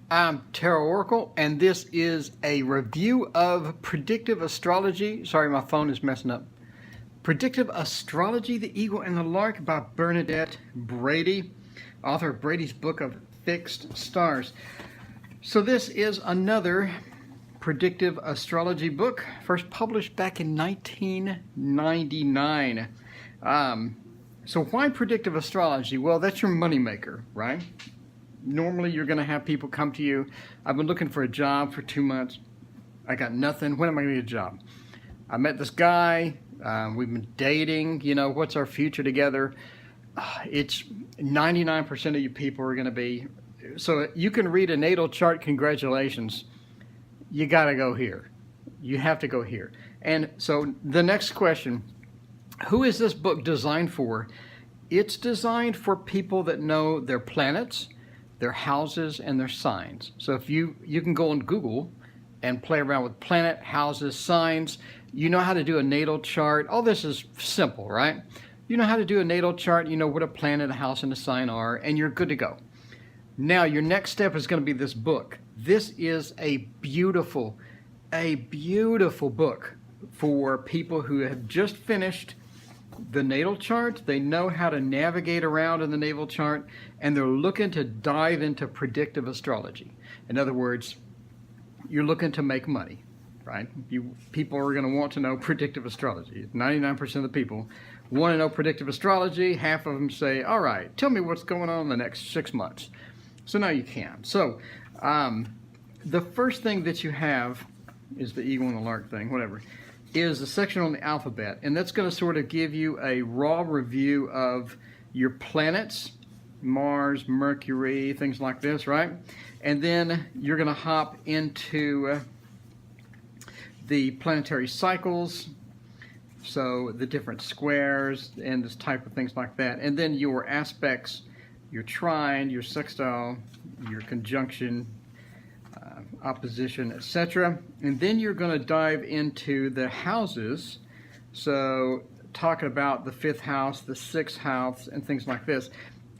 I'm Tarot Oracle, and this is a review of Predictive Astrology. Sorry, my phone is messing up. Predictive Astrology, The Eagle and the Lark by Bernadette Brady, author of Brady's book of Fixed Stars. So this is another Predictive Astrology book, first published back in 1999. So why Predictive Astrology? Well, that's your moneymaker, right? Normally you're going to have people come to you. I've been looking for a job for 2 months. I got nothing. When am I going to get a job? I met this guy. We've been dating. You know, what's our future together? It's 99% of you people are going to be. So you can read a natal chart. Congratulations. You got to go here. You have to go here. And so the next question, who is this book designed for? It's designed for people that know their planets, their houses, and their signs. So if you can go on Google and play around with planet, houses, signs. You know how to do a natal chart. All this is simple, right? You know how to do a natal chart. You know what a planet, a house, and a sign are, and you're good to go. Now your next step is going to be this book. This is a beautiful book for people who have just finished the natal chart. They know how to navigate around in the natal chart, and they're looking to dive into predictive astrology. In other words, you're looking to make money, right? People are going to want to know predictive astrology. 99% of the people want to know predictive astrology. Half of them say, all right, tell me what's going on in the next 6 months. So now you can. So the first thing that you have is the eagle and the lark thing, whatever, is a section on the alphabet, and that's going to sort of give you a raw review of your planets, Mars, Mercury, things like this, right? And then you're going to hop into the planetary cycles, so the different squares and this type of things like that, and then your aspects, your trine, your sextile, your conjunction, opposition, etc. And then you're going to dive into the houses, so talking about the 5th house, the 6th house, and things like this.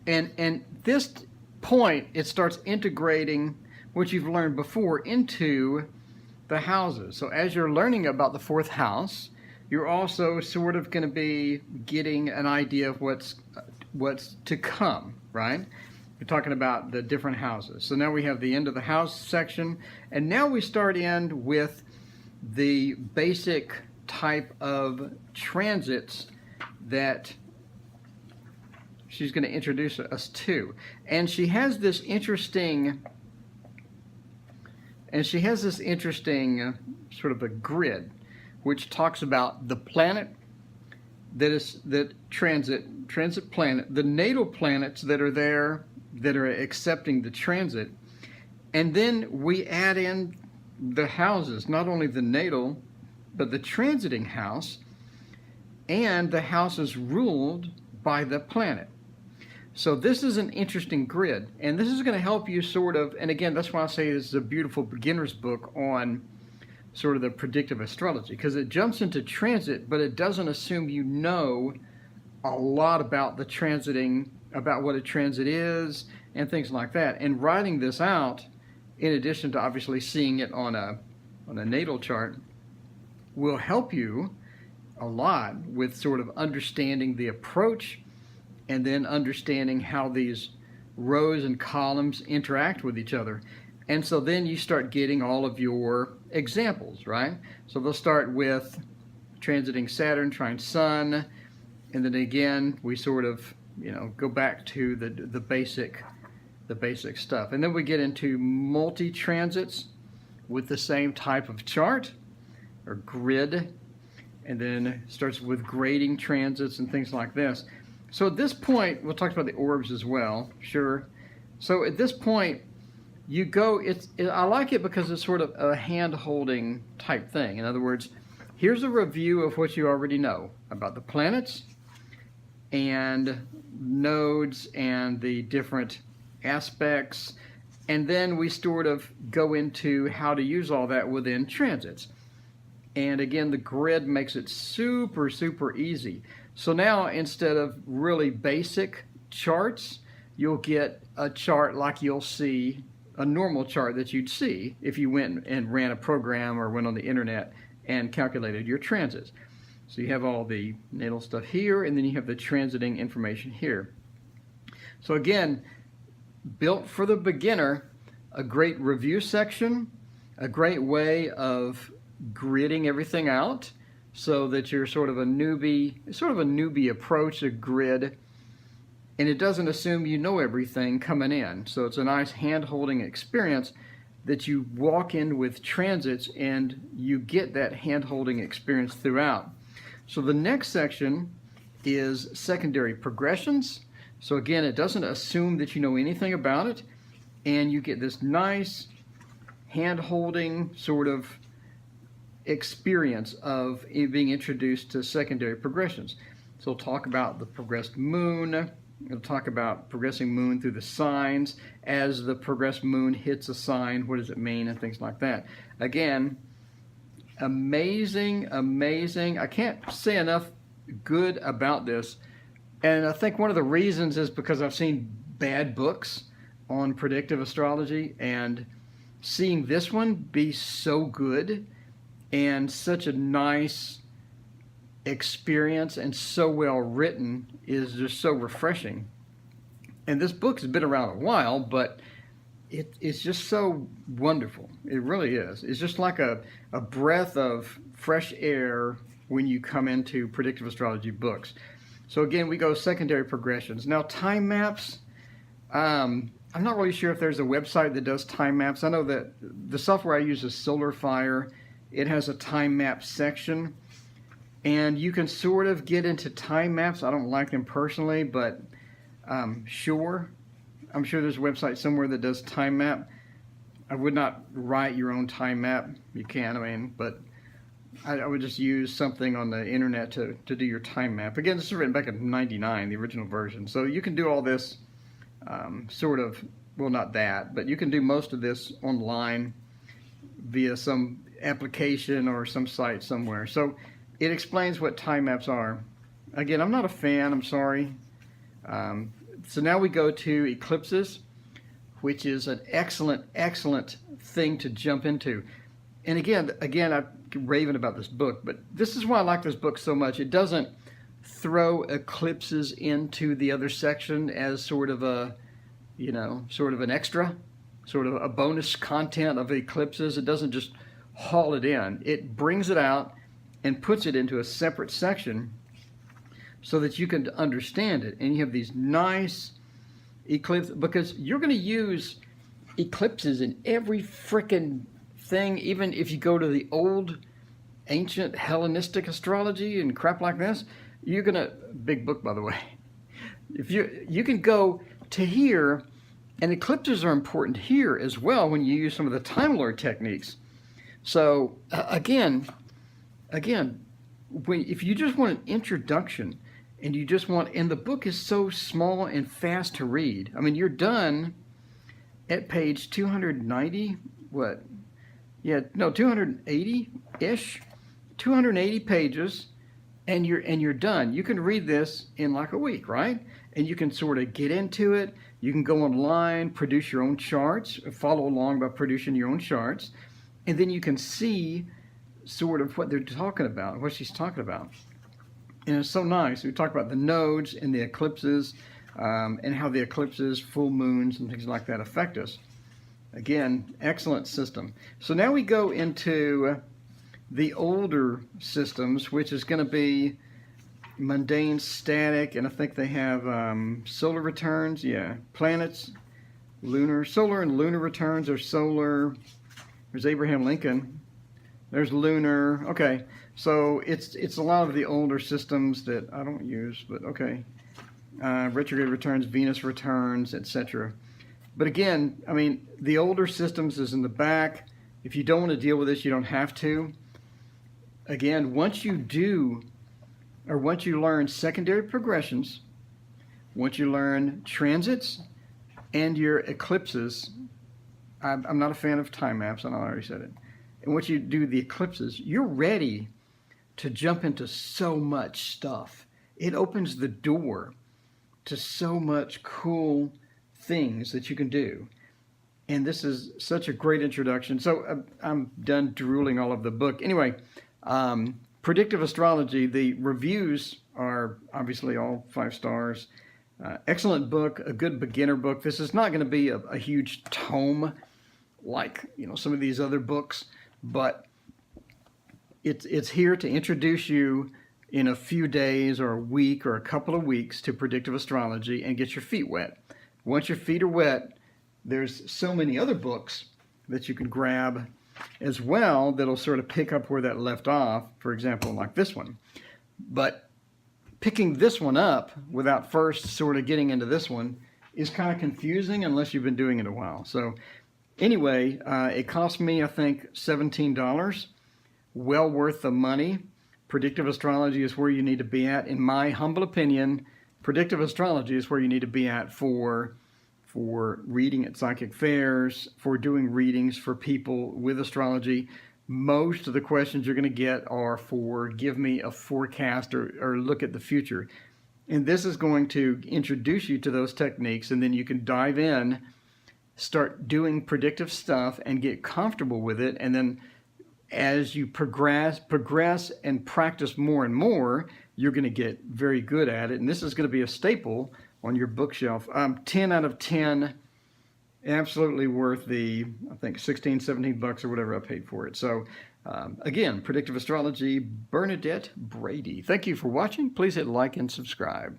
And this point, it starts integrating what you've learned before into the houses. So as you're learning about the 4th house, you're also sort of going to be getting an idea of what's to come, right? We're talking about the different houses. So now we have the end of the house section, and now we start in with the basic type of transits that she's going to introduce us to. And she has this interesting sort of a grid which talks about the planet that transit planet, the natal planets that are there that are accepting the transit, and then we add in the houses, not only the natal but the transiting house, and the house is ruled by the planet. So this is an interesting grid, and this is going to help you sort of, and again, that's why I say this is a beautiful beginner's book on sort of the predictive astrology, because it jumps into transit, but it doesn't assume you know a lot about the transiting, about what a transit is, and things like that. And writing this out, in addition to obviously seeing it on a natal chart, will help you a lot with sort of understanding the approach, and then understanding how these rows and columns interact with each other. And so then you start getting all of your examples, right? So they'll start with transiting Saturn, trine Sun, and then again we sort of, you know, go back to the basic stuff. And then we get into multi-transits with the same type of chart or grid, and then starts with grading transits and things like this. So at this point, we'll talk about the orbs as well, sure. So at this point, you go, I like it because it's sort of a hand-holding type thing. In other words, here's a review of what you already know about the planets and nodes and the different aspects, and then we sort of go into how to use all that within transits. And again, the grid makes it super, super easy. So now, instead of really basic charts, you'll get a chart like you'll see a normal chart that you'd see if you went and ran a program or went on the internet and calculated your transits. So you have all the natal stuff here, and then you have the transiting information here. So again, built for the beginner, a great review section, a great way of gridding everything out so that you're sort of a newbie approach to grid, and it doesn't assume you know everything coming in. So it's a nice hand-holding experience that you walk in with transits, and you get that hand-holding experience throughout. So the next section is secondary progressions. So again, it doesn't assume that you know anything about it, and you get this nice hand-holding sort of experience of being introduced to secondary progressions. So we'll talk about the progressed moon. We'll talk about progressing moon through the signs. As the progressed moon hits a sign, what does it mean, and things like that. Again, amazing, amazing. I can't say enough good about this. And I think one of the reasons is because I've seen bad books on predictive astrology, and seeing this one be so good and such a nice experience and so well written is just so refreshing. And this book has been around a while, but it's just so wonderful. It really is. It's just like a breath of fresh air when you come into predictive astrology books. So again, we go secondary progressions. Now, time maps, I'm not really sure if there's a website that does time maps. I know that the software I use is SolarFire. It has a time map section, and you can sort of get into time maps. I don't like them personally, but I'm sure there's a website somewhere that does time map. I would not write your own time map. You can, but I would just use something on the internet to do your time map. Again, this is written back in '99, the original version. So you can do all this well, not that, but you can do most of this online via some application or some site somewhere. So it explains what time maps are. Again, I'm not a fan, I'm sorry. So now we go to eclipses, which is an excellent, excellent thing to jump into. And again, I'm raving about this book, but this is why I like this book so much. It doesn't throw eclipses into the other section as sort of an extra, sort of a bonus content of eclipses. It doesn't just haul it in. It brings it out and puts it into a separate section so that you can understand it. And you have these nice eclipses, because you're going to use eclipses in every frickin' thing, even if you go to the old ancient Hellenistic astrology and crap like this. You're going to, big book by the way, if you can go to here, and eclipses are important here as well when you use some of the Time Lord techniques. So again, if you just want an introduction, and you just want, and the book is so small and fast to read. I mean, you're done at page 290. 280-ish, 280 pages, and you're done. You can read this in like a week, right? And you can sort of get into it. You can go online, produce your own charts, follow along by producing your own charts, and then you can see sort of what they're talking about, what she's talking about. And it's so nice. We talk about the nodes and the eclipses, and how the eclipses, full moons, and things like that affect us. Again, excellent system. So now we go into the older systems, which is going to be mundane, static, and I think they have solar returns. Yeah, planets, solar and lunar returns. There's solar. There's Abraham Lincoln. There's lunar. Okay, so it's a lot of the older systems that I don't use, but okay. Retrograde returns, Venus returns, etc. But again, I mean, the older systems is in the back. If you don't want to deal with this, you don't have to. Again, once you learn secondary progressions, once you learn transits and your eclipses, I'm not a fan of time maps, I know I already said it. And once you do the eclipses, you're ready to jump into so much stuff. It opens the door to so much cool things that you can do. And this is such a great introduction. So I'm done drooling all of the book. Anyway, Predictive Astrology, the reviews are obviously all 5 stars. Excellent book, a good beginner book. This is not going to be a huge tome like some of these other books, but it's here to introduce you in a few days or a week or a couple of weeks to predictive astrology and get your feet wet. Once your feet are wet, there's so many other books that you can grab as well that'll sort of pick up where that left off, for example, like this one. But picking this one up without first sort of getting into this one is kind of confusing unless you've been doing it a while. So anyway, it cost me, I think, $17. Well worth the money. Predictive astrology is where you need to be at. In my humble opinion, predictive astrology is where you need to be at for reading at psychic fairs, for doing readings for people with astrology. Most of the questions you're going to get are for give me a forecast or look at the future. And this is going to introduce you to those techniques, and then you can dive in, start doing predictive stuff and get comfortable with it. And then as you progress and practice more and more, you're going to get very good at it. And this is going to be a staple on your bookshelf. 10 out of 10, absolutely worth the, I think, 16, 17 bucks or whatever I paid for it. So again, Predictive Astrology, Bernadette Brady. Thank you for watching. Please hit like and subscribe.